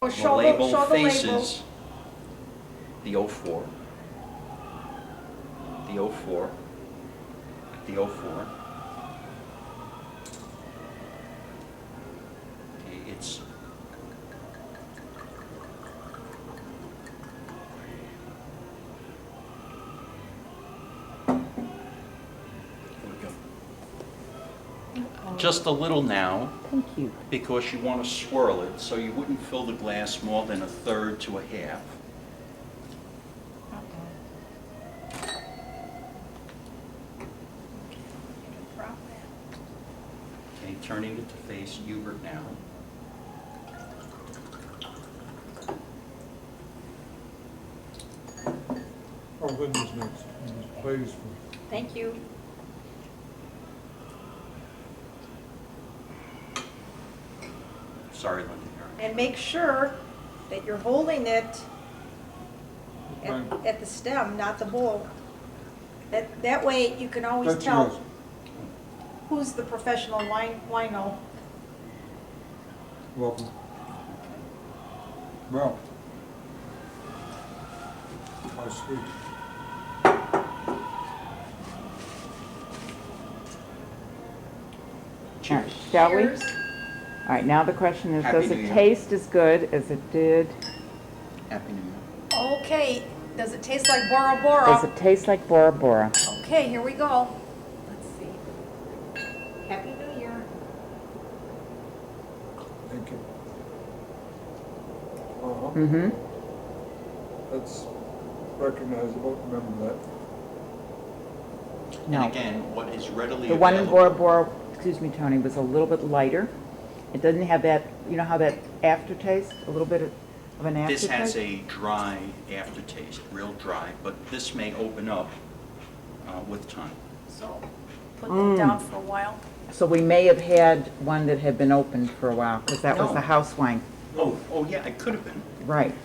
Oh, The show label the faces the 04, the 04, the 04. Okay, it's just a little now, Thank you. because you want to swirl it so you wouldn't fill the glass more than a third to a half. Okay, turning it to face Hubert now. Oh, goodness sakes, please. Thank you. Sorry, Linda. And make sure that you're holding it Fine. at the stem, not the bowl. That way you can always That's tell yours. who's the professional wino. Welcome. Well. How sweet. All right, shall we? Cheers. All right, now the question is, Happy does New it Year. taste as good as it did? Happy New Year. Okay, does it taste like Bora Bora? Does it taste like Bora Bora? Okay, here we go. Let's see. Happy New Year. Thank you. Uh-huh. Mm-hmm. That's recognizable, remember that. No. And again, what is readily The one in available. Bora Bora, excuse me, Tony, was a little bit lighter. It doesn't have that, you know how that aftertaste, a little bit of an aftertaste? This has a dry aftertaste, real dry, but this may open up with time. So put them down for a while. So we may have had one that had been open for a while, because that was No. the house wine. Oh yeah, it could have been. Right,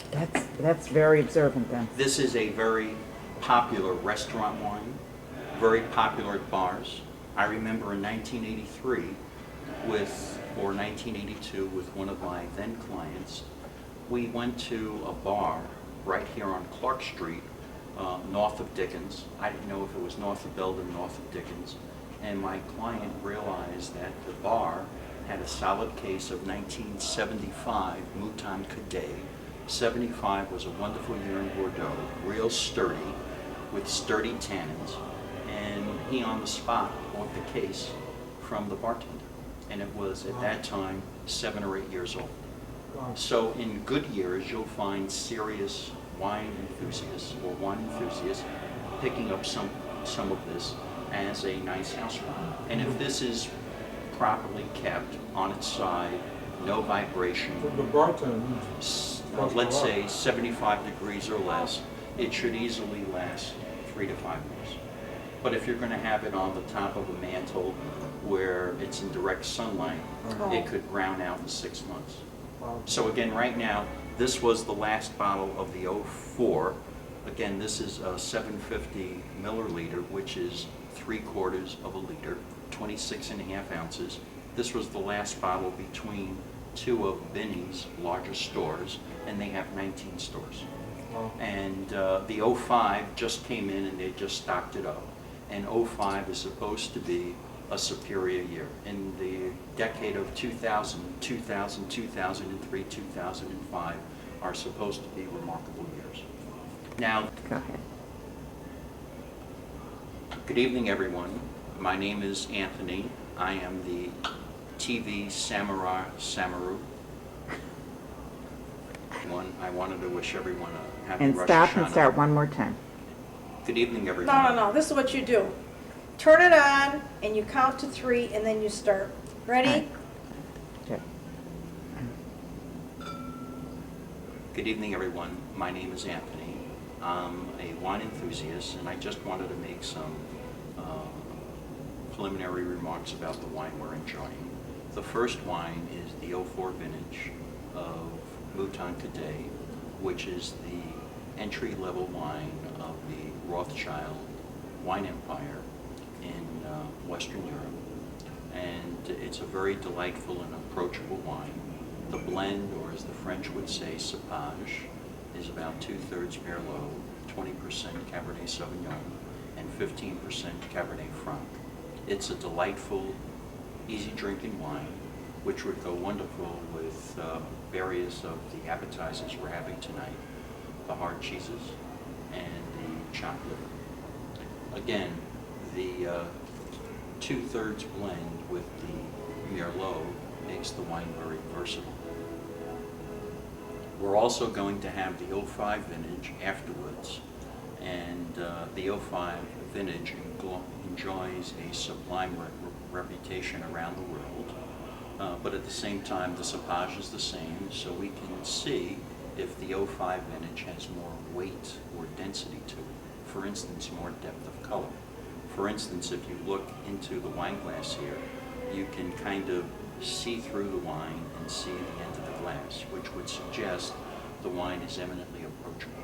that's very observant then. This is a very popular restaurant wine, very popular at bars. I remember in 1983 or 1982 with one of my then clients, we went to a bar right here on Clark Street, north of Dickens. I didn't know if it was north of Belden, north of Dickens. And my client realized that the bar had a solid case of 1975 Mouton Cadet. 75 was a wonderful year in Bordeaux, real sturdy, with sturdy tannins. And he on the spot bought the case from the bartender. And it was at that time 7 or 8 years old. So in good years, you'll find serious wine enthusiasts or wine enthusiasts picking up some of this as a nice house wine. And if this is properly kept on its side, no vibration, For the bartender, let's say 75 degrees or less, it should easily last 3 to 5 years. But if you're going to have it on the top of a mantle where it's in direct sunlight, it could brown out in 6 months. So again, right now, this was the last bottle of the 04. Again, this is a 750 milliliter, which is 3/4 of a liter, 26.5 ounces. This was the last bottle between two of Binny's largest stores, and they have 19 stores. And the 05 just came in and they just stocked it up. And 05 is supposed to be a superior year. In the decade of 2000, 2003, 2005 are supposed to be remarkable years. Now, Go ahead. good evening, everyone. My name is Anthony. I am the TV Samurai Samaru. I wanted to wish everyone a happy And Rosh stop and Hashanah. start one more time. Good evening, everyone. No. This is what you do. Turn it on, and you count to 3, and then you start. Ready? Okay. Good evening, everyone. My name is Anthony. I'm a wine enthusiast, and I just wanted to make some preliminary remarks about the wine we're enjoying. The first wine is the 04 vintage of Mouton Cadet, which is the entry-level wine of the Rothschild wine empire in Western Europe. And it's a very delightful and approachable wine. The blend, or as the French would say, cépage, is about 2/3 Merlot, 20% Cabernet Sauvignon, and 15% Cabernet Franc. It's a delightful, easy drinking wine, which would go wonderful with various of the appetizers we're having tonight, the hard cheeses and the chopped liver. Again, the 2/3 blend with the Merlot makes the wine very versatile. We're also going to have the 05 vintage afterwards, and the 05 vintage enjoys a sublime reputation around the world, but at the same time the cépage is the same, so we can see if the 05 vintage has more weight or density to it. For instance, more depth of color. For instance, if you look into the wine glass here, you can kind of see through the wine and see the end of the glass, which would suggest the wine is eminently approachable.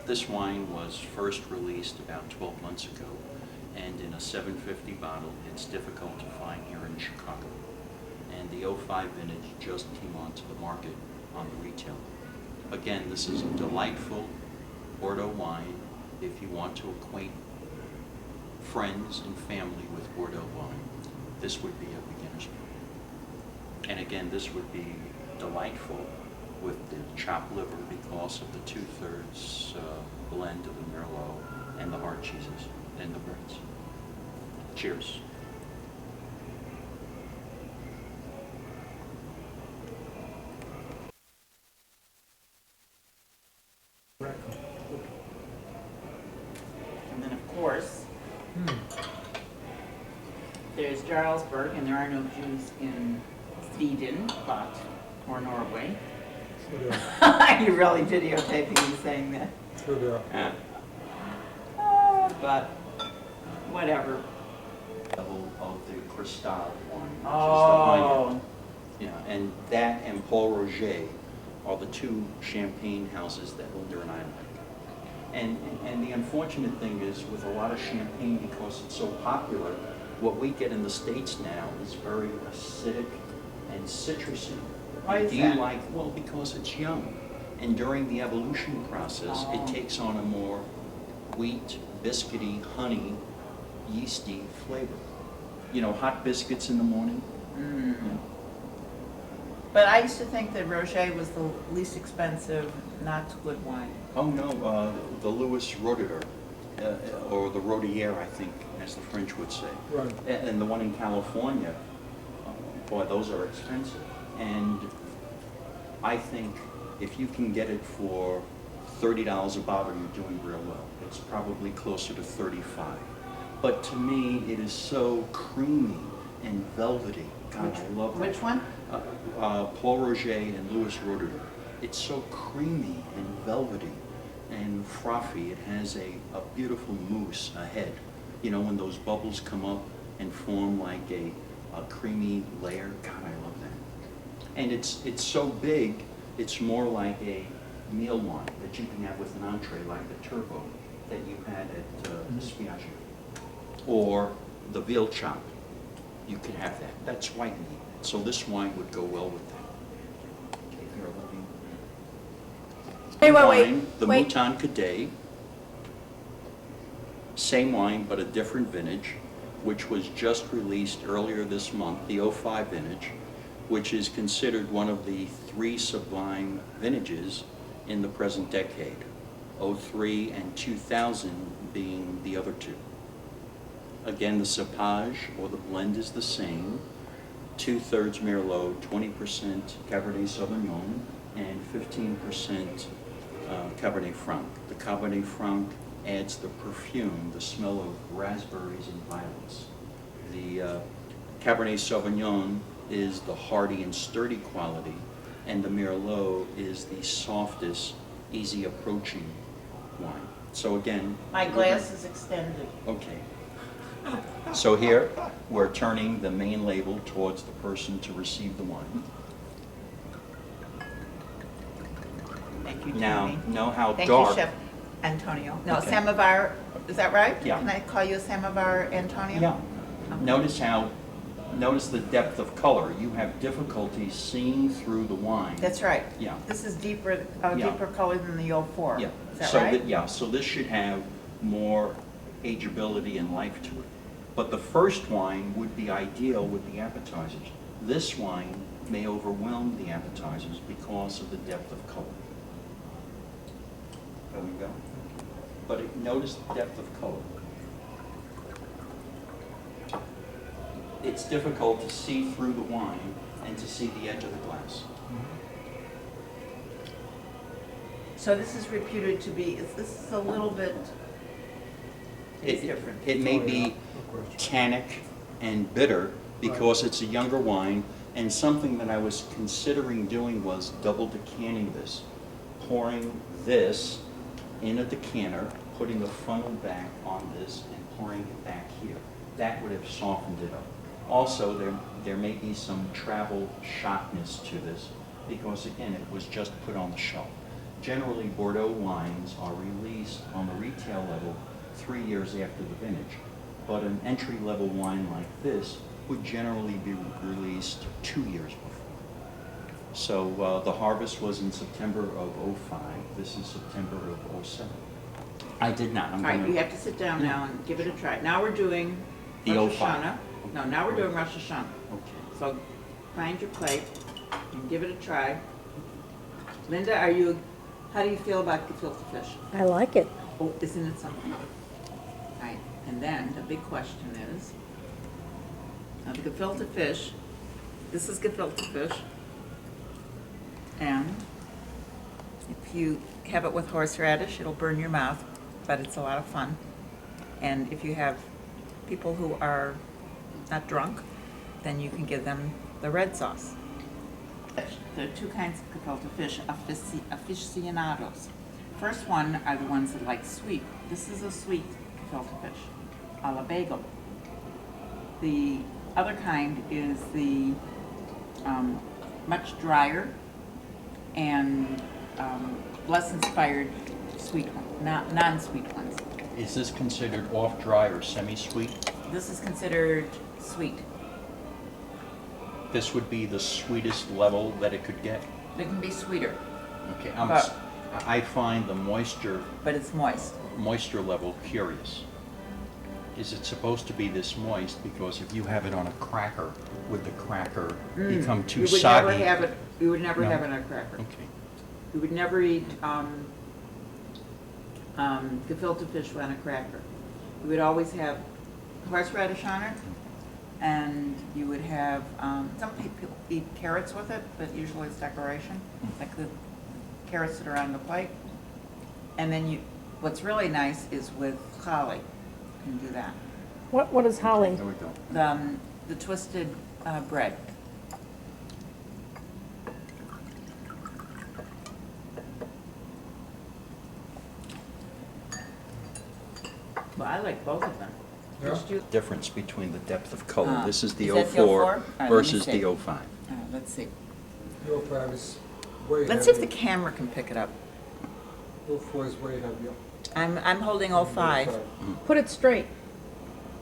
This wine was first released about 12 months ago, and in a 750 bottle, it's difficult to find here in Chicago. And the 05 vintage just came onto the market on the retail. Again, this is a delightful Bordeaux wine if you want to acquaint friends and family with Bordeaux wine. This would be a beginner's brew. And again, this would be delightful with the chopped liver because of the 2/3 blend of the Merlot and the hard cheeses and the breads. Cheers. And then, of course, there's Jarlsberg, and there are no Jews in Sweden, or Norway. Sure there. You're really videotaping me saying that. Sure there. But whatever. Level of the Cristal wine, which is the Oh. high end. Yeah, and that and Paul Roger are the two champagne houses that Linda and I like. And the unfortunate thing is with a lot of champagne, because it's so popular, what we get in the States now is very acidic and citrusy. Why is Do that? you like, well, because it's young. And during the evolution process, Oh. it takes on a more wheat, biscuity, honey, yeasty flavor. You know, hot biscuits in the morning. Mm. Yeah. But I used to think that Roger was the least expensive, not good wine. Oh, no, the Louis Roederer, or the Rodier, I think, as the French would say. Right. And the one in California, boy, those are expensive. And I think if you can get it for $30 a bottle, you're doing real well. It's probably closer to 35. But to me, it is so creamy and velvety. God, I love it. Which one? Paul Roger and Louis Roederer. It's so creamy and velvety and frothy. It has a beautiful mousse ahead. You know, when those bubbles come up and form like a creamy layer. God, I love that. And it's so big, it's more like a meal wine that you can have with an entree, like the Turbo that you had at the Spiaggia. Or the veal chop. You can have that. That's white meat. So this wine would go well with that. Okay, here, let me... Wine, the wait. Mouton Cadet. Same wine, but a different vintage, which was just released earlier this month, the 05 vintage, which is considered one of the 3 sublime vintages in the present decade. 03 and 2000 being the other 2. Again, the cépage, or the blend, is the same. 2/3 Merlot, 20% Cabernet Sauvignon, and 15% Cabernet Franc. The Cabernet Franc adds the perfume, the smell of raspberries and violets. The Cabernet Sauvignon is the hardy and sturdy quality, and the Merlot is the softest, easy approaching wine. So again... My glass is extended. Okay. So here, we're turning the main label towards the person to receive the wine. Thank you, Now, Jamie. know how Thank dark... you, Chef Antonio. No, Okay. Samovar, is that right? Yeah. Can I call you Samovar Antonio? Yeah. Notice how notice the depth of color. You have difficulty seeing through the wine. That's right. Yeah. This is deeper, Yeah. deeper color than the 04. Yeah. Is that So right? yeah, so this should have more ageability and life to it. But the first wine would be ideal with the appetizers. This wine may overwhelm the appetizers because of the depth of color. There we go. But notice the depth of color. It's difficult to see through the wine and to see the edge of the glass. So this is reputed to be, this is a little bit, it's different. It may be tannic and bitter because it's a younger wine, and something that I was considering doing was double decanting this, pouring this in a decanter, putting the funnel back on this, and pouring it back here. That would have softened it up. Also, there may be some travel shotness to this because, again, it was just put on the shelf. Generally, Bordeaux wines are released on the retail level 3 years after the vintage, but an entry-level wine like this would generally be released 2 years before. So the harvest was in September of '05. This is September of '07. I did not. All right, you have to sit down now and give it a try. Now we're doing The Rosh 05. Hashanah. No, now we're doing Rosh Hashanah. Okay. So find your plate and give it a try. Linda, how do you feel about gefilte fish? I like it. Oh, isn't it something? All right, and then the big question is, now the gefilte fish, this is gefilte fish, and if you have it with horseradish, it'll burn your mouth, but it's a lot of fun. And if you have people who are not drunk, then you can give them the red sauce. There are two kinds of gefilte fish, aficionados. First one are the ones that like sweet. This is a sweet gefilte fish, a la bagel. The other kind is the much drier and less inspired sweet one, non-sweet ones. Is this considered off-dry or semi-sweet? This is considered sweet. This would be the sweetest level that it could get? It can be sweeter, Okay, But- I find the moisture but it's moist. level curious. Is it supposed to be this moist? Because if you have it on a cracker, would the cracker become too You would soggy? never have it. You would never No? have it on a cracker. Okay. You would never eat gefilte fish on a cracker. You would always have horseradish on it, and you would have, some people eat carrots with it, but usually it's decoration, like the carrots that are on the plate. And then what's really nice is with challah, you can do that. What is holly? There we go. The twisted bread. Well, I like both of them. Yeah. Which do you- Difference between the depth of color. This is the Is that the 04 04? All right, let me versus see. the 05. Let's see. Your 05 is way Let's see if the heavier. camera can pick it up. Your 04 is way heavier. I'm holding 05. Put it straight.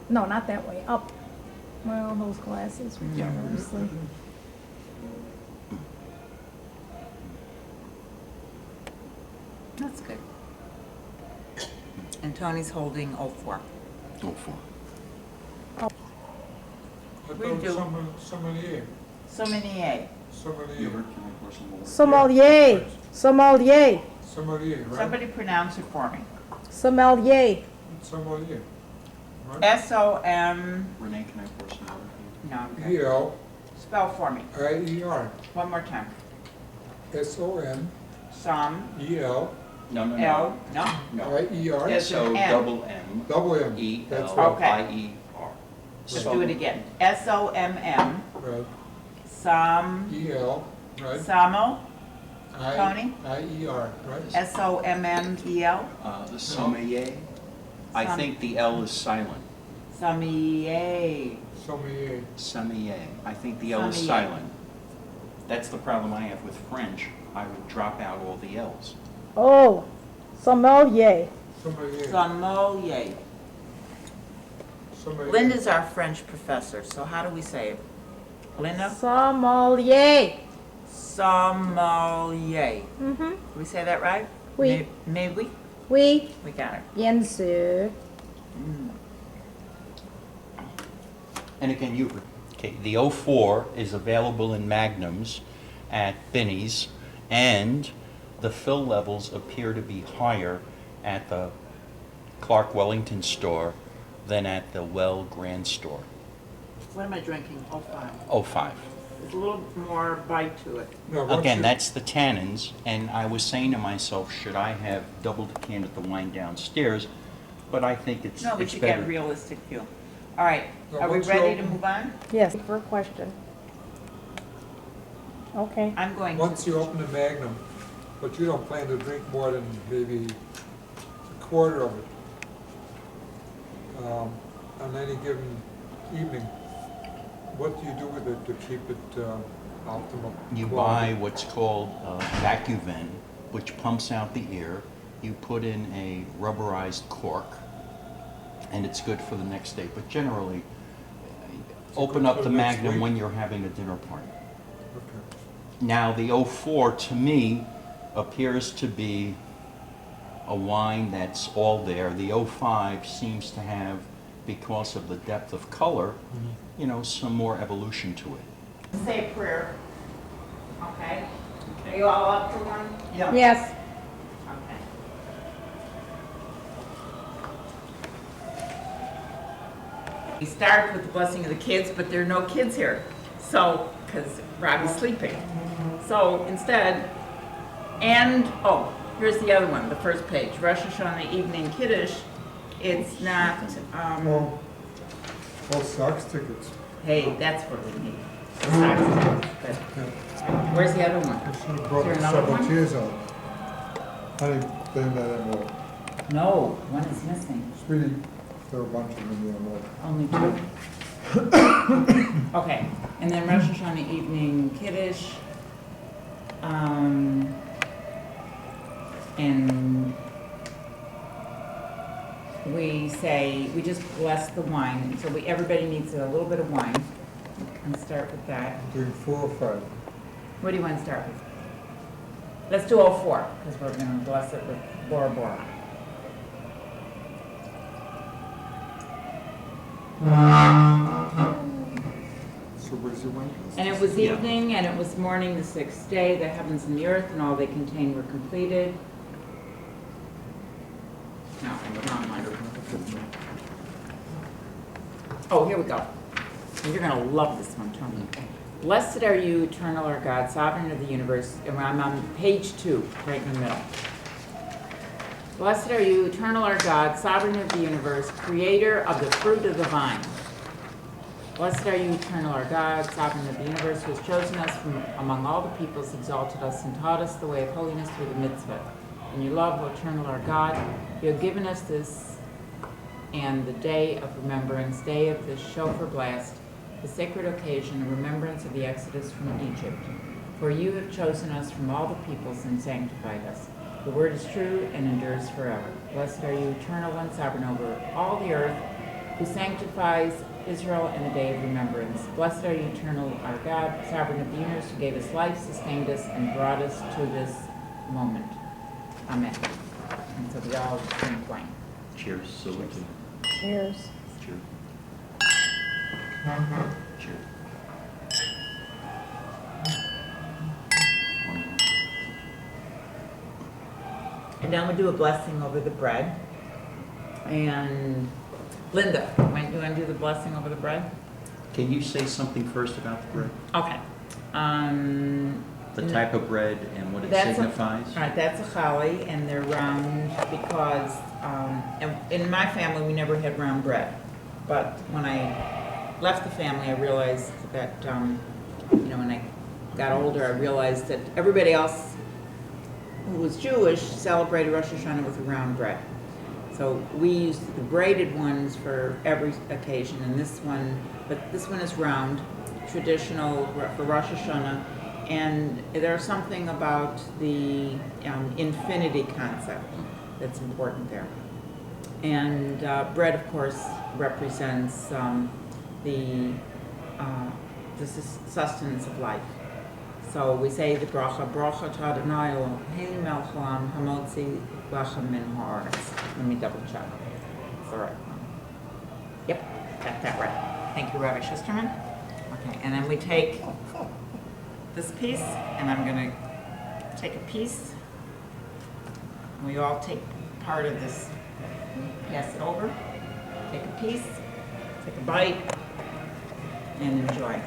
No, not that way, up. Well, those glasses, Yeah. obviously. That's good. And Tony's holding 04. 04. I We told do. sommelier. Sommelier. Sommelier. Hubert, can I pour some more? Sommelier, sommelier, Sommelier, right? Somebody pronounce it for me. sommelier. Sommelier. Right? S-O-M, Renee, can I pour some water? no, I'm good. E-L-I-E-R. Spell for me, one more time. S-O-M-E-L-I-E-R. Som, No, no, L, no. no, No. Yes. So M. double M, Double M. E, That's L, right. I, E, R. let's do it again. S-O-M-M, Right. Som, E-L, right? Samo, I- Tony? I-E-R, right? S-O-M-M-E-L, The sommelier, I Som- think the L is silent. sommelier. Sommelier. Sommelier, I think the L is Sommelier. silent. That's the problem I have with French. I would drop out all the L's. Oh, sommelier. Sommelier. Sommelier. Somebody. Linda's our French professor, so how do we say it? Linda? Sommelier. Sommelier. Mm-hmm. Did we say that right? Oui. May we? Oui, We got it. bien sûr. And again, okay, the 04 is available in magnums at Binny's, and the fill levels appear to be higher at the Clark Wellington store than at the Well Grand store. What am I drinking? 05. 05. There's a little more bite to it. No, once Again, you- that's the tannins, and I was saying to myself, should I have doubled the can at the wine downstairs? But I think it's No, but it's you better. get realistic view. All right, No, are we once you ready to open- move on? Yes, for a question. Okay. I'm going to. Once you open the Magnum, but you don't plan to drink more than maybe a quarter of it on any given evening, what do you do with it to keep it optimal? You quality? buy what's called Vacuven, which pumps out the air. You put in a rubberized cork, and it's good for the next day. But generally, open good up for the the next Magnum week? when you're having a dinner party. Okay. Now, the 04 to me appears to be a wine that's all there. The 05 seems to have, because of the depth of color, you know, some more evolution to it. Say a prayer. Okay. Are you all up for one? Yeah. Yes. Okay. We start with the blessing of the kids, but there are no kids here. So, because Robbie's sleeping. So instead, here's the other one, the first page. Rosh Hashanah Evening Kiddush. It's not, Well, Sox tickets. hey, that's what we need. The socks tickets, but Yeah. where's the other one? I should have Is brought there it another several one? chairs out. Honey, blame that envelope. No, one is missing. Sweetie, there are a bunch of them in the envelope. Only two. Okay, and then Rosh Hashanah Evening Kiddush. And we just bless the wine. So everybody needs a little bit of wine. And start with that. Doing 4 or 5. What do you want to start with? Let's do all four, because we're going to bless it with Bora Bora. So where's your wine? And it was Yeah. evening, and it was morning the sixth day. The heavens and the earth and all they contained were completed. No, I'm the wrong one. Oh, here we go. And you're gonna love this one, Tony. Blessed are you, eternal our God, sovereign of the universe. And I'm on page 2, right in the middle. Blessed are you, eternal our God, sovereign of the universe, creator of the fruit of the vine. Blessed are you, eternal our God, sovereign of the universe, who has chosen us from among all the peoples, exalted us, and taught us the way of holiness through the mitzvah. In your love, O eternal our God, you have given us this and the day of remembrance, day of the shofar blast, the sacred occasion and remembrance of the exodus from Egypt. For you have chosen us from all the peoples and sanctified us. The word is true and endures forever. Blessed are you, eternal one, sovereign over all the earth, who sanctifies Israel in the day of remembrance. Blessed are you, eternal our God, sovereign of the universe, who gave us life, sustained us, and brought us to this moment. Amen. And so we all drink wine. Cheers, salute. Cheers. Cheers. Cheers. One more. And now we do a blessing over the bread. And Linda, you want to do the blessing over the bread? Can you say something first about the bread? Okay. The type of bread and what it That's signifies? All right, that's a challah, and they're round because in my family, we never had round bread. But when I left the family, I realized that, when I got older, I realized that everybody else who was Jewish celebrated Rosh Hashanah with a round bread. So we used the braided ones for every occasion, and this one is round, traditional for Rosh Hashanah. And there's something about the infinity concept that's important there. And bread, of course, represents the sustenance of life. So we say the bracha, bracha t'Adonai Eloheinu melech haolam hamotzi lechem min haaretz. Let me double check. It's the right one. Yep, got that right. Thank you, Rabbi Schusterman. Okay, and then we take this piece, and I'm going to take a piece. We all take part of this, pass it over, take a piece, take a bite, and enjoy.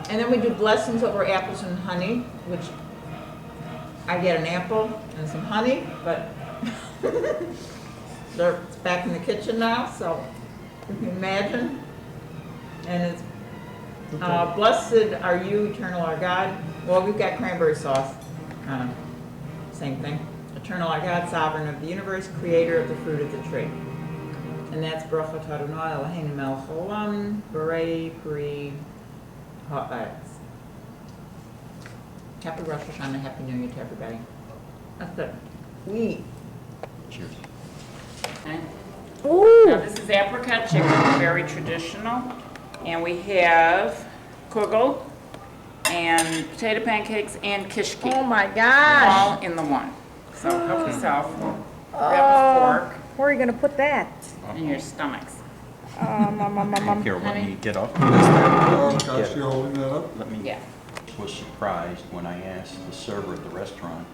And then we do blessings over apples and honey, which I get an apple and some honey, but they're back in the kitchen now, so you can imagine. And it's blessed are you, eternal our God. Well, we've got cranberry sauce, kind of same thing. Eternal our God, sovereign of the universe, creator of the fruit of the tree. And that's bracha t'Adonai Eloheinu melech haolam, borei peri ha'aretz. Happy Rosh Hashanah, Happy New Year to everybody. That's it. We eat. Cheers. Okay. Ooh. Now this is apricot chicken, very traditional. And we have kugel and potato pancakes and kishki. Oh my gosh. All in the one. So help yourself. Grab a fork Where are you gonna put that? in your stomachs. Here, let me get up. Oh, gosh, you're holding that up? Let me. Yeah. Was surprised when I asked the server at the restaurant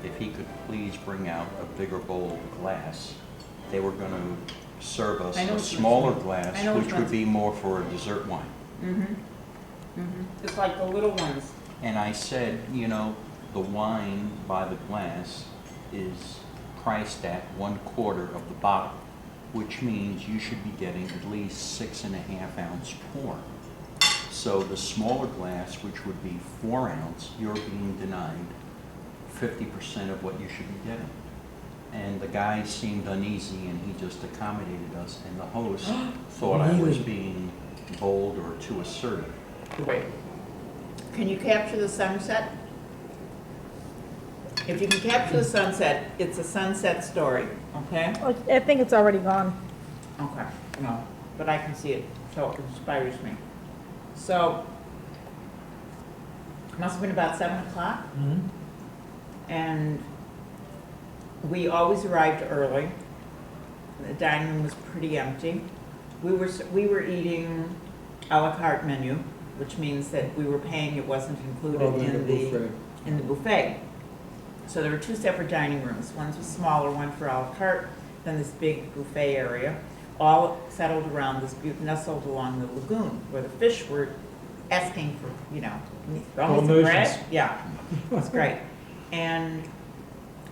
if he could please bring out a bigger bowl of glass. They were going to serve us I know a what you smaller mean. glass, I know what which you would mean. be more for a dessert wine. It's like the little ones. And I said, you know, the wine by the glass is priced at 1/4 of the bottle, which means you should be getting at least 6.5 ounce pour. So the smaller glass, which would be 4 ounce, you're being denied 50% of what you should be getting. And the guy seemed uneasy and he just accommodated us, and the host thought I was being bold or too assertive. Wait. Can you capture the sunset? If you can capture the sunset, it's a sunset story, okay? Oh, I think it's already gone. Okay, no, but I can see it, so it inspires me. So, must have been about 7 o'clock, and we always arrived early. The dining room was pretty empty. We were eating a la carte menu, which means that we were paying, it wasn't included in the buffet. So there were 2 separate dining rooms. One was smaller, one for a la carte, then this big buffet area, all settled around this, nestled along the lagoon, where the fish were asking for, you know, almost some bread. Yeah, it was great. And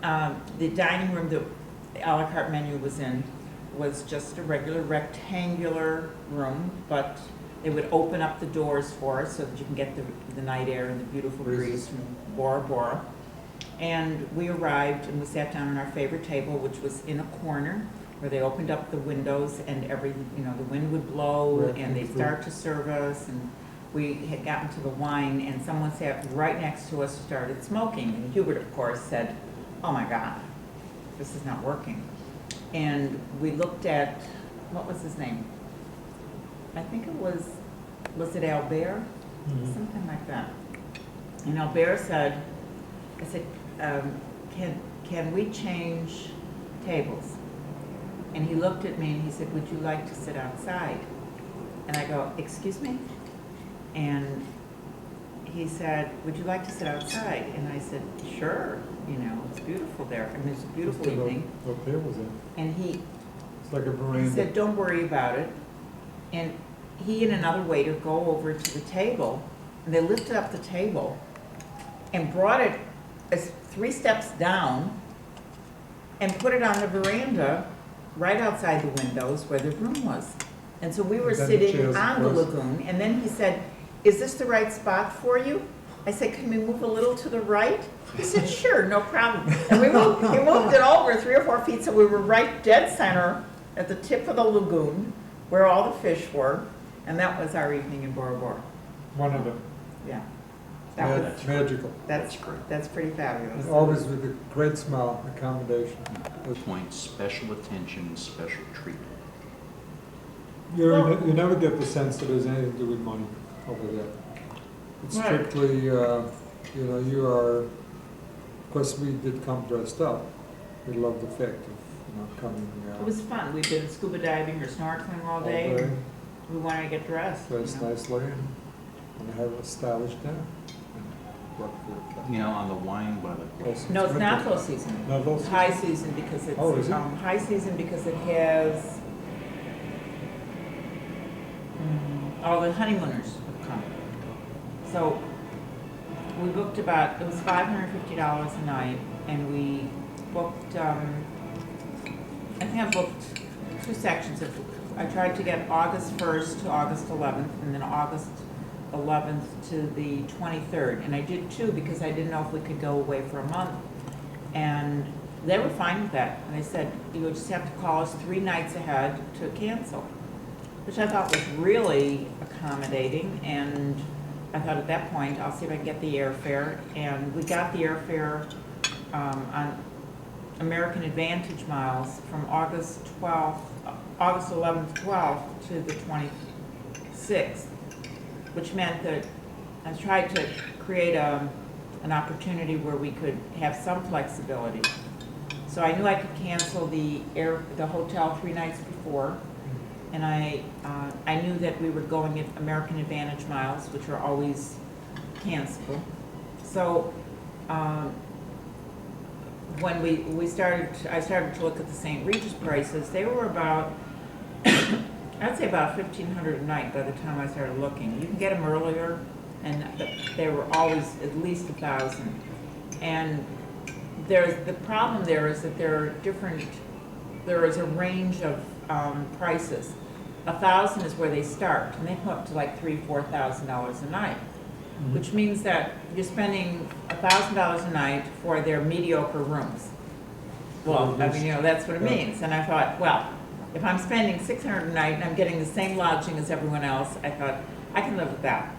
the dining room that the a la carte menu was in was just a regular rectangular room, but they would open up the doors for us so that you can get the night air and the beautiful breeze from Bora Bora. And we arrived and we sat down on our favorite table, which was in a corner where they opened up the windows and the wind would blow and they'd start to serve us. And we had gotten to the wine and someone sat right next to us who started smoking. And Hubert, of course, said, "Oh my God, this is not working." And we looked at, what was his name? I think it was it Albert? Something like that. And Albert said, I said, can we change tables? And he looked at me and he said, "Would you like to sit outside?" And I go, "Excuse me?" And he said, "Would you like to sit outside?" And I said, "Sure, it's beautiful there. I mean, it's a beautiful evening." What table is it? And he It's like a veranda. said, "Don't worry about it." And he and another waiter go over to the table, and they lifted up the table and brought it as 3 steps down and put it on the veranda right outside the windows where the room was. And so we were And then sitting chairs on the across. lagoon, and then he said, "Is this the right spot for you?" I said, "Can we move a little to the right?" He said, "Sure, no problem." And we moved it over 3 or 4 feet, so we were right dead center at the tip of the lagoon where all the fish were, and that was our evening in Bora Bora. One of them. Yeah. That was, Magical. that's, great. that's pretty fabulous. And always with a great smile, accommodation. Point, special attention, special treatment. You never get the sense that there's anything to do with money over there. It's Right. strictly, you are, of course, we did come dressed up. We loved the fact of, coming. It was fun. We did scuba diving or snorkeling all day. all day, We wanted to get dressed. dressed nicely, and have a stylish dinner. You know, on the wine, by the way. No, it's not low season. Not low It's season? high season because it's, Oh, is it? high season because it has, all the honeymooners have come. So, we booked about, it was $550 a night, and we booked, I think I booked 2 sections of, I tried to get August 1st to August 11th, and then August 11th to the 23rd, and I did 2 because I didn't know if we could go away for a month, and they were fine with that, and they said, you would just have to call us 3 nights ahead to cancel, which I thought was really accommodating, and I thought at that point, I'll see if I can get the airfare, and we got the airfare on American Advantage miles from August 11th, 12th to the 26th, which meant that I tried to create an opportunity where we could have some flexibility. So I knew I could cancel the hotel 3 nights before, and I knew that we were going at American Advantage miles, which are always cancelable. So when I started to look at the St. Regis prices. They were about, I'd say about $1,500 a night by the time I started looking. You can get them earlier, and they were always at least $1,000. And the problem there is that there is a range of prices. $1,000 is where they start, and they come up to like $3,000, $4,000 a night, which means that you're spending $1,000 a night for their mediocre rooms. Well, I mean, that's what it means. And I thought, well, if I'm spending $600 a night and I'm getting the same lodging as everyone else, I thought, I can live with that.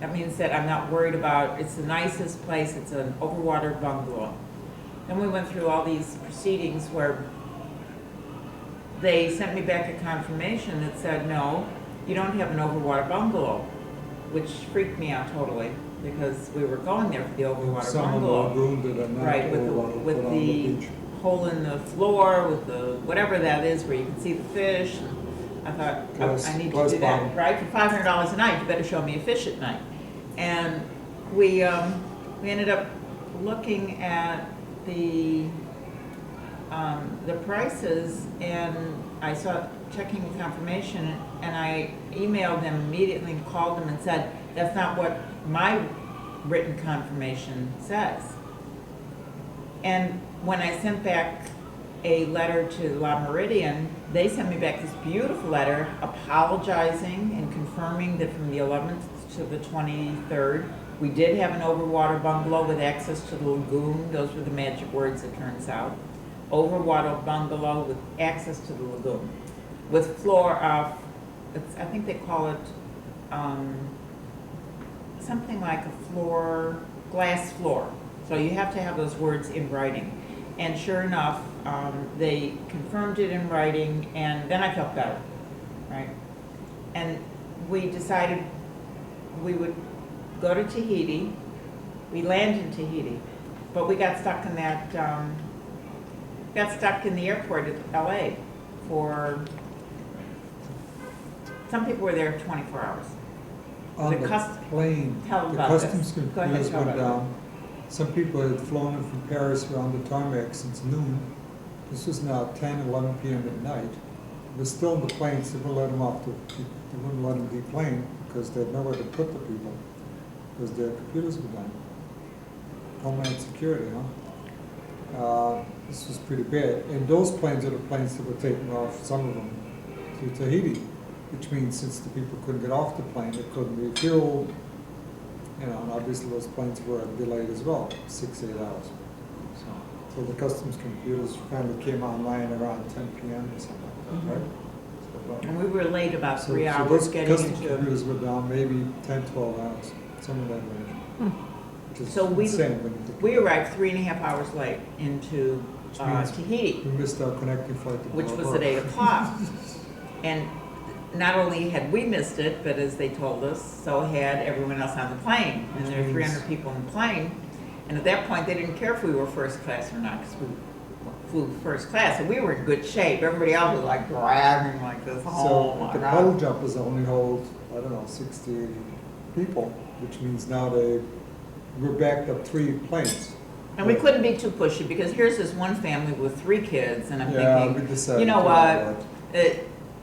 That means that I'm not worried about, it's the nicest place, it's an overwater bungalow. Then we went through all these proceedings where they sent me back a confirmation that said, no, you don't have an overwater bungalow, which freaked me out totally, because we were going there for the overwater Some of the bungalow. lagoon that are not Right, overwater, with put on the the beach. hole in the floor, with the, whatever that is, where you can see the fish. I thought, Plus- I need to plus do that, bottom. right? For $500 a night, you better show me a fish at night. And we ended up looking at the prices, and I saw, checking the confirmation, and I emailed them immediately and called them and said, that's not what my written confirmation says. And when I sent back a letter to La Meridian, they sent me back this beautiful letter apologizing and confirming that from the 11th to the 23rd, we did have an overwater bungalow with access to the lagoon. Those were the magic words, it turns out. Overwater bungalow with access to the lagoon. With floor, I think they call it something like a floor, glass floor. So you have to have those words in writing. And sure enough, they confirmed it in writing, and then I felt better, right? And we decided we would go to Tahiti. We landed in Tahiti, but we got stuck in that, got stuck in the airport at LA for, some people were there 24 hours. On The the plane, Tell the about customs this. Go ahead, computers tell went about down. Some people had flown in from Paris around the tarmac since noon. This was now 10, 11 p.m. at night. They're still in the plane, so they wouldn't let them off they wouldn't let them deplane because they had nowhere to put the people because their computers were down. Homeland Security, huh? This was pretty bad. And those planes are the planes that were taking off, some of them, to Tahiti, which means since the people couldn't get off the plane, they couldn't refuel. And obviously those planes were delayed as well, 6-8 hours. So the customs computers finally came online around 10 p.m. or something, right? o'clock. And we were late about So 3 hours those getting custom into. computers were down maybe 10, 12 hours, somewhere in that range. Which is So we- insane when you think. We arrived 3.5 hours late into Which means Tahiti, We missed our connecting flight to which Bora was Bora. at 8 o'clock. And not only had we missed it, but as they told us, so had everyone else on the plane. And Which there were means- 300 people on the plane. And at that point, they didn't care if we were first class or not, because we flew first class. And we were in good shape. Everybody else was like dragging like this. Oh So my the God. puddle jumpers only hold, I don't know, 60, 80 people, which means now we're backed up 3 planes. And we couldn't be too pushy, because here's this one family with 3 kids, and I'm Yeah, we thinking, decided you know to what? avoid.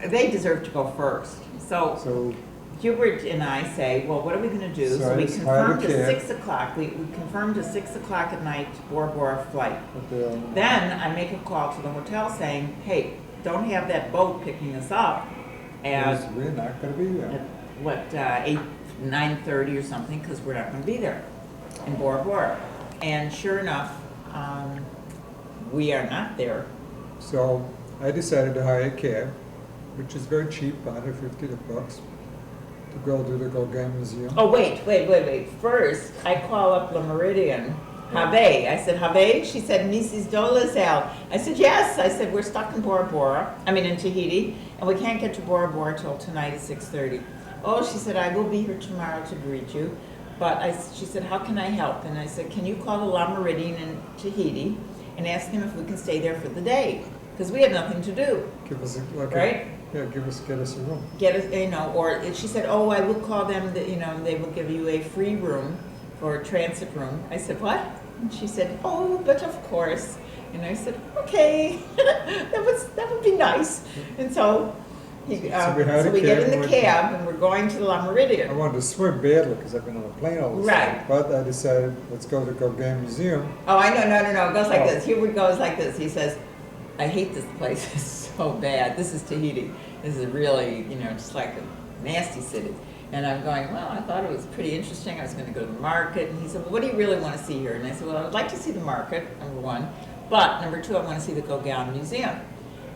They deserve to go first. So So Hubert and I say, well, what are we gonna do? So So we it's hard to confirmed to care. 6 o'clock, we confirmed a 6 o'clock at night Bora Bora flight. but they'll- Then I make a call to the hotel saying, hey, don't have that boat picking us up at, we're not gonna be there. what, 9:30 or something, because we're not gonna be there in Bora Bora. And sure enough, we are not there. So I decided to hire a cab, which is very cheap, $150 to go to the Gauguin Museum. Oh, wait. First, I call up La Meridian, Have. I said, Have? She said, Mrs. Dolezal. I said, yes. I said, we're stuck in Bora Bora, in Tahiti, and we can't get to Bora Bora till tonight at 6:30. Oh, she said, I will be here tomorrow to greet you. But she said, how can I help? And I said, can you call the La Meridian in Tahiti and ask them if we can stay there for the day? Because we have nothing to do, Give us right? get us a room. Get us, or she said, oh, I will call them, they will give you a free room or a transit room. I said, what? And she said, oh, but of course. And I said, okay, that would be nice. And so, So we hired a we get cab in and the went- cab and we're going to La Meridian. I wanted to swim badly because I've been on a plane all this Right. time. But I decided, let's go to the Gauguin Museum. Oh, I know, no, it goes like Oh. this. Hubert goes like this. He says, I hate this place, it's so bad. This is Tahiti. This is really, just like a nasty city. And I'm going, well, I thought it was pretty interesting. I was going to go to the market. And he said, well, what do you really want to see here? And I said, well, I'd like to see the market, number one. But number two, I want to see the Gauguin Museum.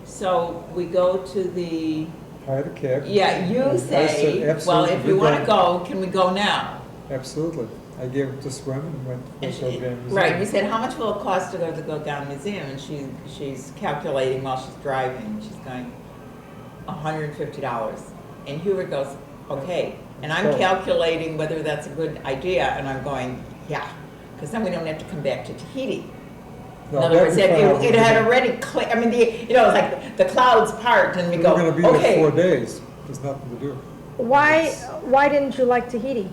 So we go to the, Hired a cab. yeah, you And I said, say, well, "Absolutely, if you we're want to going." go, can we go now? Absolutely. I gave it to swim and went to And the Gauguin Museum. right, we said, how much will it cost to go to the Gauguin Museum? And she's calculating while she's driving, she's going, $150. And Hubert goes, okay. And I'm Sure. calculating whether that's a good idea, and I'm going, yeah, because then we don't have to come back to Tahiti. No, In other that'd words, be fun. it had already, it's like the clouds part, and we We're go, gonna be there 4 okay. days. There's nothing to do. Why didn't you like Tahiti?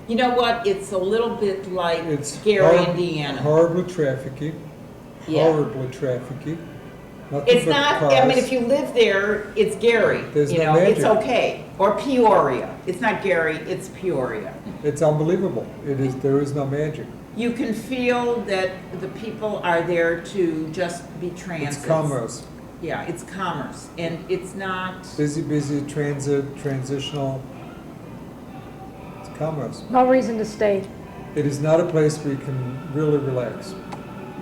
You know what, it's a little bit like It's Gary, hor- Indiana. Horribly trafficy. Yeah. Horribly trafficy. Nothing It's but not, cars. if you live there, it's Gary, There's no it's magic. okay. Or Peoria. It's not Gary, it's Peoria. It's unbelievable. There is no magic. You can feel that the people are there to just be transits. It's commerce. Yeah, it's commerce, and it's not, Busy, transitional. It's commerce. No reason to stay. It is not a place where you can really relax. no,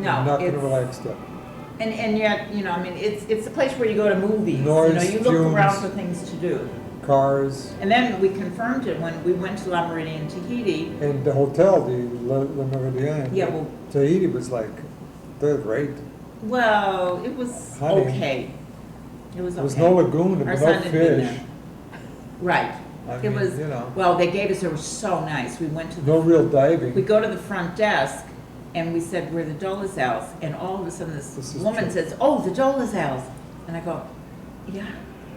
You're not going to it's, relax there. and yet, it's a place where you go to movies. Noise, You look around fumes. for things to do. Cars And then we confirmed it when we went to La Meridian, Tahiti. and the hotel, the Le Méridien. Yeah, well- Tahiti was like third rate. Well, it was Honey. okay. It was okay. There was no lagoon, there Our was son no had been fish. there. Right. I It mean, was, you know. well, they gave us, it was so nice. We went to, No real we diving. go to the front desk, and we said, we're the Dolezals, and all of a sudden This this is woman true. says, oh, the Dolezals. And I go, yeah.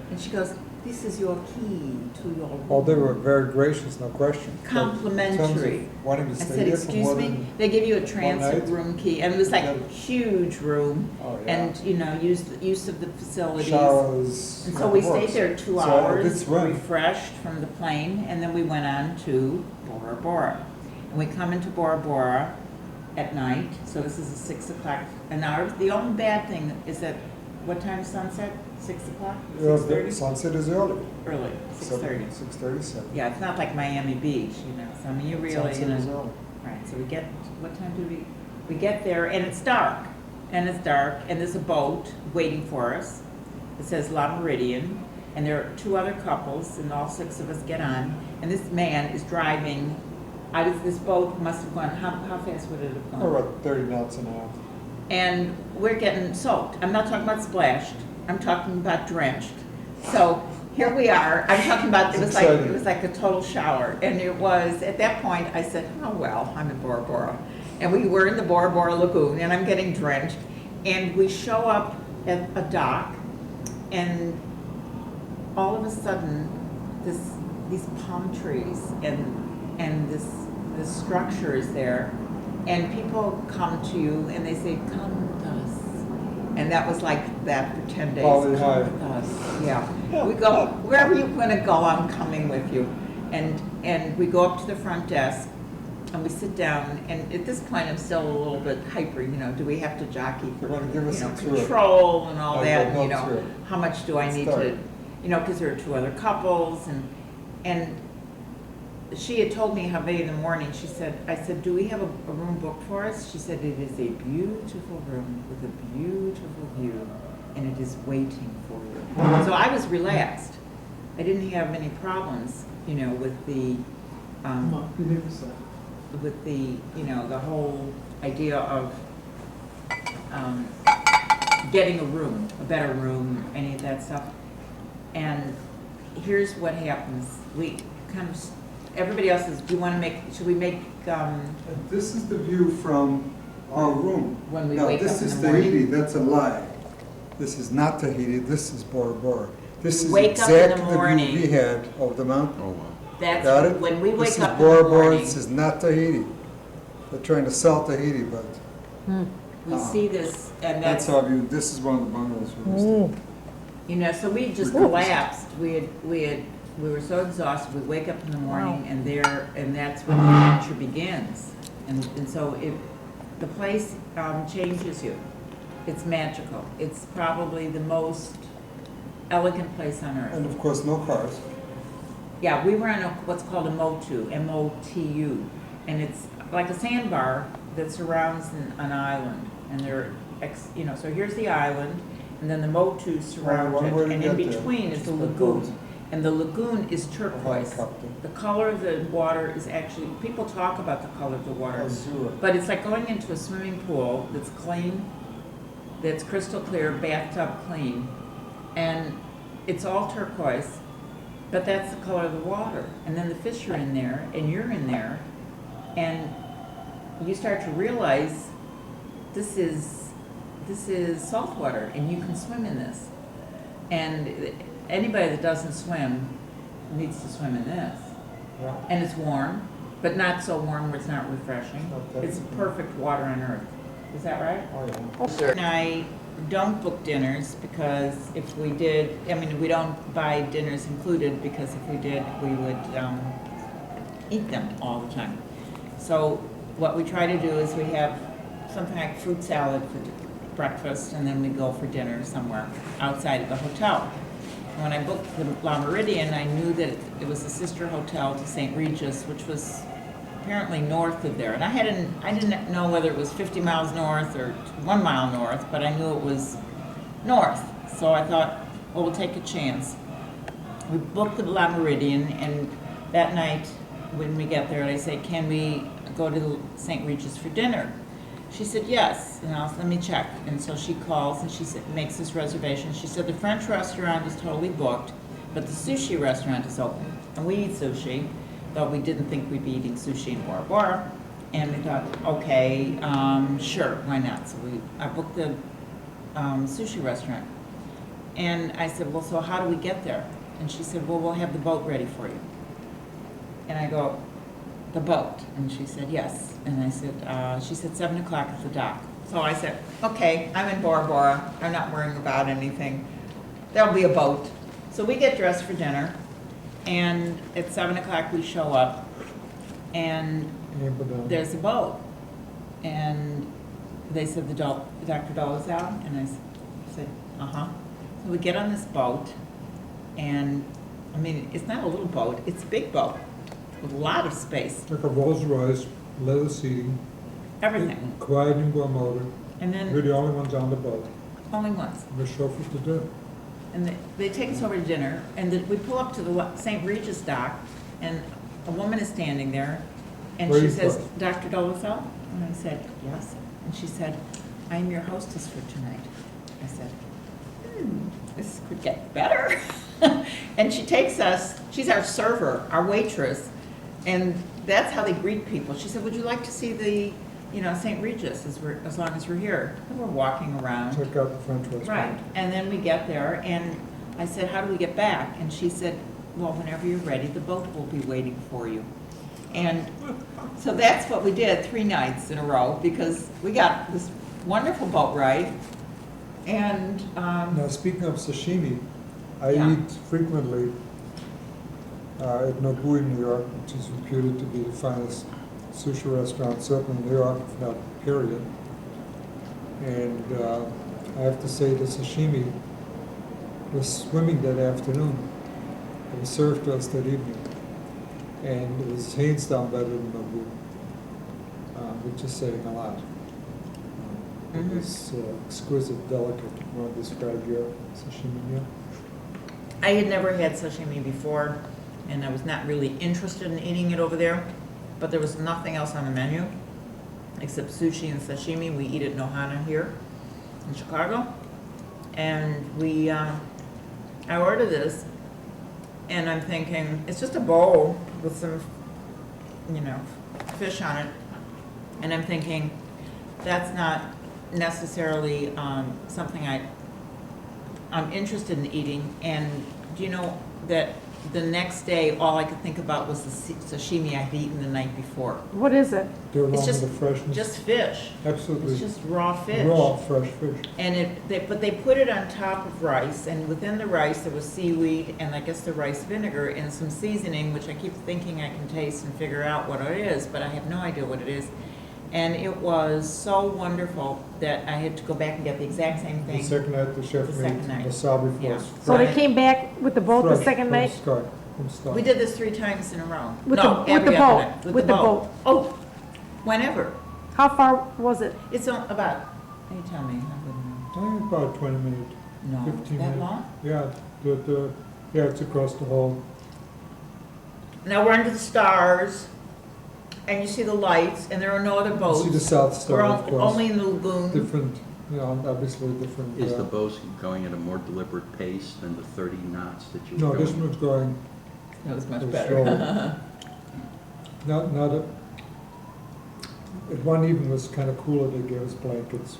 And she goes, this is your key to your room. Oh, they were very gracious, no question. But in terms of Complimentary. wanting to I stay said, there for excuse more me? than- They give you a transit night? room key, and it was like Yeah. a huge room, Oh, yeah. and, use of the facilities. Showers. And so we stayed works. there 2 So hours, it's run. refreshed from the plane, and then we went on to Bora Bora. And we come into Bora Bora at night, so this is a 6 o'clock, an hour. The only bad thing is that, what time sunset? 6 o'clock? Yeah, 6:30? the sunset is early. Early, 6:30. 6:37. Yeah, it's not like Miami Beach, so I mean, you really, Sunset is early. right, so we get, what time do we get there, and it's dark, and there's a boat waiting for us. It says La Meridian, and there are 2 other couples, and all 6 of us get on, and this man is driving out of this boat, must have gone, how fast would it have gone? About 30 knots an hour. And we're getting soaked. I'm not talking about splashed, I'm talking about drenched. So here we are, I'm talking about, it was like a total shower. And it was, at that point, I said, oh well, I'm in Bora Bora. And we were in the Bora Bora Lagoon, and I'm getting drenched. And we show up at a dock, and all of a sudden, these palm trees and this structure is there, and people come to you and they say, come with us. And that was like that for 10 days. Holly Come High. with us. Yeah. We go, wherever you're gonna go, I'm coming with you. And we go up to the front desk and we sit down, and at this point I'm still a little bit hyper, do we have to jockey for, You're gonna give us a tour. control and all I that, got no tour. how much do I Let's need start. to, because there are 2 other couples, and she had told me how big in the morning, I said, do we have a room booked for us? She said, it is a beautiful room with a beautiful view, and it is waiting for you. So I was relaxed. I didn't have any problems, with the, the whole idea of getting a room, a better room, any of that stuff. And here's what happens. We kind of, everybody else says, do you want to should we make, And this is the view from our room. When we Now, wake this up in is the morning. Tahiti, that's a lie. This is not Tahiti, this is Bora Bora. This is Wake up in the exactly the view morning. we had of the mountain. Oh, wow. that's, Got it? when we This wake is up in Bora the Bora, morning, this is not Tahiti. They're trying to sell Tahiti, but we see this, and that's that's, our view. This is one of the bungalows we was so we just collapsed. We were so exhausted, we wake up in the morning, and that's when the adventure begins. And so the place changes you. It's magical. It's probably the most elegant place on earth. And of course, no cars. Yeah, we were on what's called a motu, M-O-T-U, and it's like a sandbar that surrounds an island. And so here's the island, and then the motu surround One way it, to and in get there. between is the Just by lagoon. boat. And the lagoon is turquoise. Helicopter. The color of the water is actually, people talk about the color of the water, Azure. but it's like going into a swimming pool that's clean, that's crystal clear, bathtub clean, and it's all turquoise, but that's the color of the water. And then the fish are in there, and you're in there, and you start to realize this is salt water, and you can swim in this. And anybody that doesn't swim needs to swim in this. Yeah. And it's warm, but not so warm where it's not refreshing. Not that It's warm. perfect water on earth. Is that right? Oh, yeah. And I don't book dinners because if we did, we don't buy dinners included because if we did, we would eat them all the time. So what we try to do is we have something like fruit salad for breakfast, and then we go for dinner somewhere outside of the hotel. And when I booked the La Meridian, I knew that it was a sister hotel to St. Regis, which was apparently north of there. And I didn't know whether it was 50 miles north or 1 mile north, but I knew it was north. So I thought, well, we'll take a chance. We booked the La Meridian, and that night when we get there, I say, can we go to St. Regis for dinner? She said, yes, and let me check. And so she calls and she makes this reservation. She said, the French restaurant is totally booked, but the sushi restaurant is open. And we eat sushi, but we didn't think we'd be eating sushi in Bora Bora. And we thought, okay, sure, why not? So I booked the sushi restaurant. And I said, well, so how do we get there? And she said, well, we'll have the boat ready for you. And I go, the boat? And she said, yes. And I said, she said 7 o'clock at the dock. So I said, okay, I'm in Bora Bora. I'm not worrying about anything. There'll be a boat. So we get dressed for dinner, and at 7 o'clock we show up, and there's a boat. And they said Dr. Dole is out, and I said, uh-huh. So we get on this boat, and it's not a little boat, it's a big boat with a lot of space, Like a Rolls Royce, leather seating, everything. quieting motor. And We're then the only ones on the boat. only once. We're chauffeurs to do. And they take us over to dinner, and we pull up to the St. Regis dock, and a woman is standing there, and Where she you says, from? "Dr. Dolezal?" And I said, "Yes." And she said, "I am your hostess for tonight." I said, this could get better. And she takes us, she's our server, our waitress, and that's how they greet people. She said, "Would you like to see the, St. Regis as long as we're here?" And we're walking around. Check out the French restaurant. Right, and then we get there, and I said, "How do we get back?" And she said, "Well, whenever you're ready, the boat will be waiting for you." And so that's what we did 3 nights in a row, because we got this wonderful boat ride, and, Now, speaking of sashimi, I Yeah. eat frequently at Nobui, New York, which is reputed to be the finest sushi restaurant, certainly in New York, if not period. And I have to say the sashimi was swimming that afternoon. It was served to us that evening. And it was hands down better than Nobu, which is saying a lot. It Mhm. was exquisite, delicate. You want to describe your sashimi meal? I had never had sashimi before, and I was not really interested in eating it over there, but there was nothing else on the menu except sushi and sashimi. We eat at Nohana here in Chicago, and I ordered this, and I'm thinking, it's just a bowl with some, fish on it, and I'm thinking, that's not necessarily something I'm interested in eating. And do you know that the next day, all I could think about was the sashimi I'd eaten the night before? What is it? They're It's wrong just, with the freshness. just fish. Absolutely. It's just raw fish. Raw, fresh fish. And but they put it on top of rice, and within the rice there was seaweed and I guess the rice vinegar and some seasoning, which I keep thinking I can taste and figure out what it is, but I have no idea what it is. And it was so wonderful that I had to go back and get the exact same The thing. second night, the chef The made second night. wasabi for Yeah. us. So they Right. came back with the boat the Fresh second from night? start, from start. We did this 3 times in a row. With No, the- with every the other boat, night. with the boat. Oh, whenever. How far was it? It's about, you tell me, I wouldn't About 20 minutes, know. No, 15 that minutes. long? Yeah, yeah, it's across the whole. Now we're under the stars, and you see the lights, and there are no other You boats. see the South Star, We're of course. only in the lagoon. Different, obviously different. Is the boat going at a more deliberate pace than the 30 knots that you were No, going? this one's going, That was much It was better. not a, at one even was kind of cooler, they gave us blankets.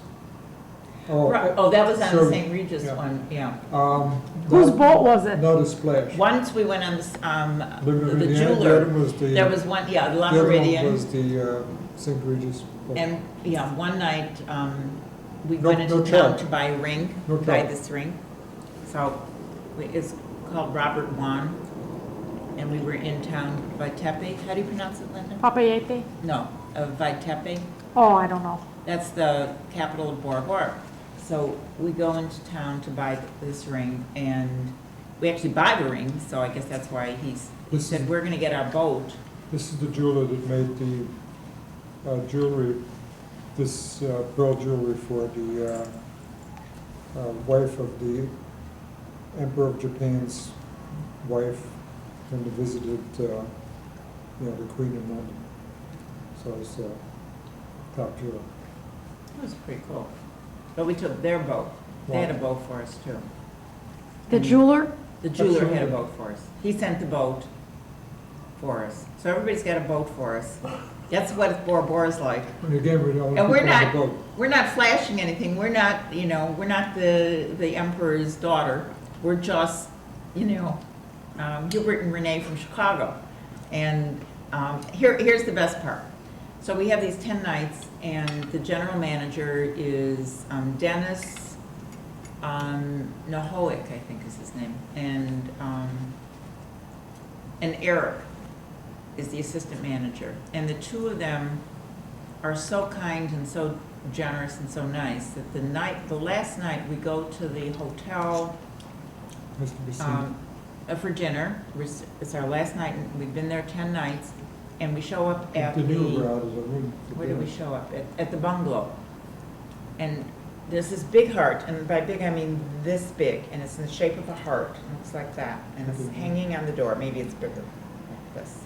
Right. Oh, that was on the so- St. Regis yeah. one, yeah. Whose not- boat was it? Not a splash. Once we went on this, The the Meridian, the jeweler, other was the. there was one, yeah, La The other one Meridian. was the St. Regis. boat. And, yeah, one night, we No- went into no town charge. to buy a ring, No buy charge. this ring. So, it's called Robert Juan, and we were in town, Vitepe. How do you pronounce it, Linda? Papayete? No, Vitepe. Oh, I don't know. That's the capital of Bora Bora. So we go into town to buy this ring, and we actually buy the ring, so I guess that's why he This said, is- we're gonna get our boat. This is the jeweler that made the jewelry, this pearl jewelry for the wife of the Emperor of Japan's wife when they visited, the Queen in London. So it's top jeweler. It was pretty cool. But we took their boat. They had a boat for us too. The jeweler? The jeweler had a Absolutely. boat for us. He sent the boat for us. So everybody's got a boat for us. That's what Bora Bora's like. And again, we're the only And people we're on the not, boat. we're not flashing anything. We're not, we're not the emperor's daughter. We're just, Hubert and Renee from Chicago. And here's the best part. So we have these 10 nights, and the general manager is Dennis Nahoic, I think is his name, and Eric is the assistant manager. And the two of them are so kind and so generous and so nice that the last night we go to the hotel Has to be seen. for dinner. It's our last night, and we've been there 10 nights, and we show up at The the, new out of the room. for where did we dinner. show up? At the bungalow. And there's this big heart, and by big I mean this big, and it's in the shape of a heart. It looks like that, and it's hanging on the door. Maybe it's bigger, like this.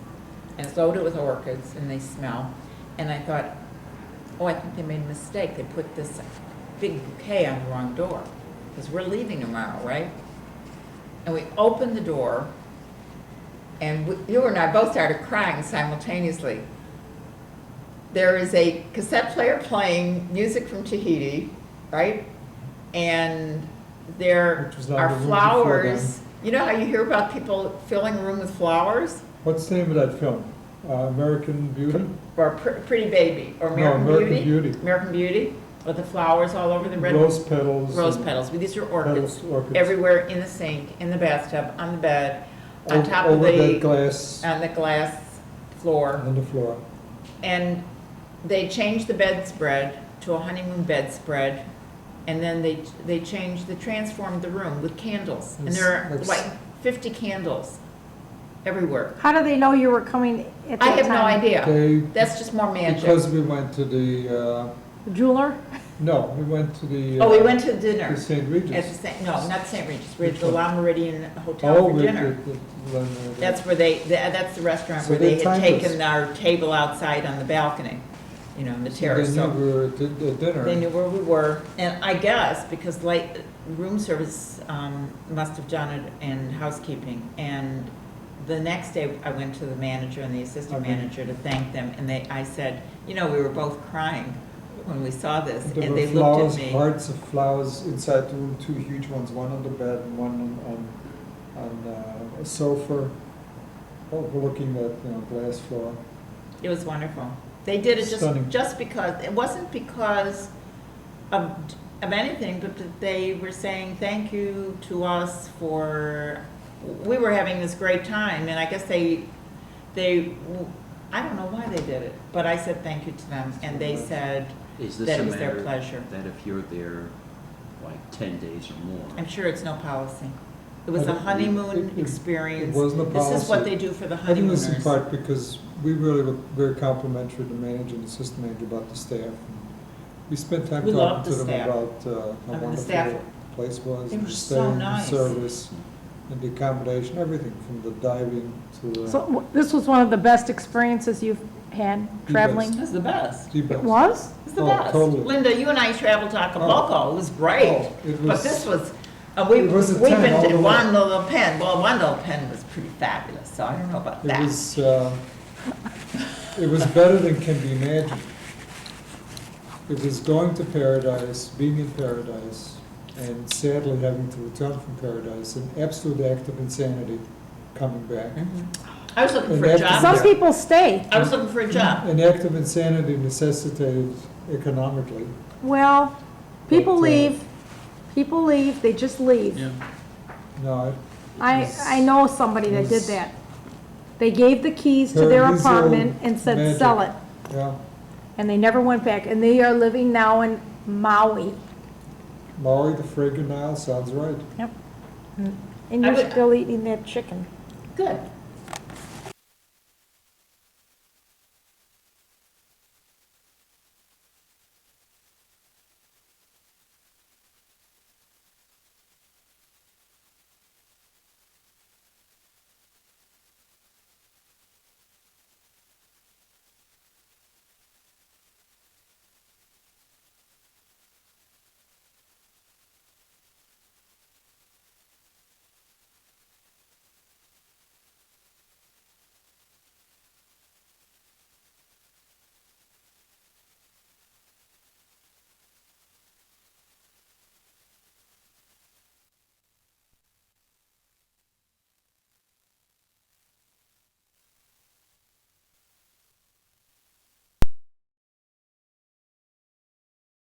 And it's loaded with orchids, and they smell. And I thought, oh, I think they made a mistake. They put this big bouquet on the wrong door, because we're leaving tomorrow, right? And we opened the door, and you and I both started crying simultaneously. There is a cassette player playing music from Tahiti, right? And there Which was not are the room flowers. You know how you hear about people filling a room with flowers? What's the name of that film? American Beauty? Or Pretty Baby, or No, American American Beauty? Beauty. American Beauty, with the flowers all over the red. Rose petals. Rose and petals. These are orchids. orchids. Everywhere in the sink, in the bathtub, on the bed, on top of Over that the, glass on the glass floor. on the floor. And they changed the bedspread to a honeymoon bedspread, and then they transformed the room with candles. And there are That's- like 50 candles everywhere. How do they know you were coming at that I time? have no idea. They, That's just more magic. because we went to the, The jeweler? no, we went to the. Oh, we went to dinner. The St. At Regis. the St. No, not St. Regis. We're at Which the one? La Meridian Hotel Oh, for we dinner. did. That's where that's the restaurant So where they they had timed taken us. our table outside on the balcony, you know, in the terrace. They knew So we were at dinner. they knew where we were. And I guess because room service must have done it in housekeeping. And the next day I went to the manager and the assistant Okay. manager to thank them. And I said, you know, we were both crying when we saw this. There And were they looked flowers, at me. hearts of flowers inside the room, 2 huge ones, one on the bed and one on a sofa, overlooking that, glass floor. It was wonderful. They did it Stunning. just because, it wasn't because of anything, but that they were saying thank you to us for, we were having this great time, and I guess they, I don't know why they did it, but I said thank you to them, and they said Is this that a it was their matter pleasure. that if you're there like 10 days or more? I'm sure it's no policy. It was I a don't- honeymoon it experience. wasn't a This is what policy. they do for the I think this in honeymooners. part because we really were very complimentary to the manager and assistant manager about the staff. We spent time We loved talking to the them staff. about how I mean, the wonderful staff- the place was. they and were the so stay and the nice. service and the accommodation, everything from the diving to So this was one of the best experiences you've had traveling? It was the best. the It best. was? It was the Oh, best. totally. Linda, you and I traveled to Acapulco. It was great. Oh, it But was- this was, It we've was a been 10 all to the way. Juan Little Pen. Well, Juan Little Pen was pretty fabulous, so I don't know about It that. was better than can be imagined. It was going to paradise, being in paradise, and sadly having to return from paradise, an absolute act of insanity coming back. Mhm. I was looking And for a that- job. Some Yeah. people stay. I was looking for a job. An act of insanity necessitated economically. Well, people But, leave, they just leave. No, I know somebody that did that. They gave the keys to their Paradiso apartment and said, magic. sell it. yeah, And they never went back. And they are living now in Maui. Maui, the fragrant Isle, sounds right. Yep. And I you're would- still eating that chicken. Good.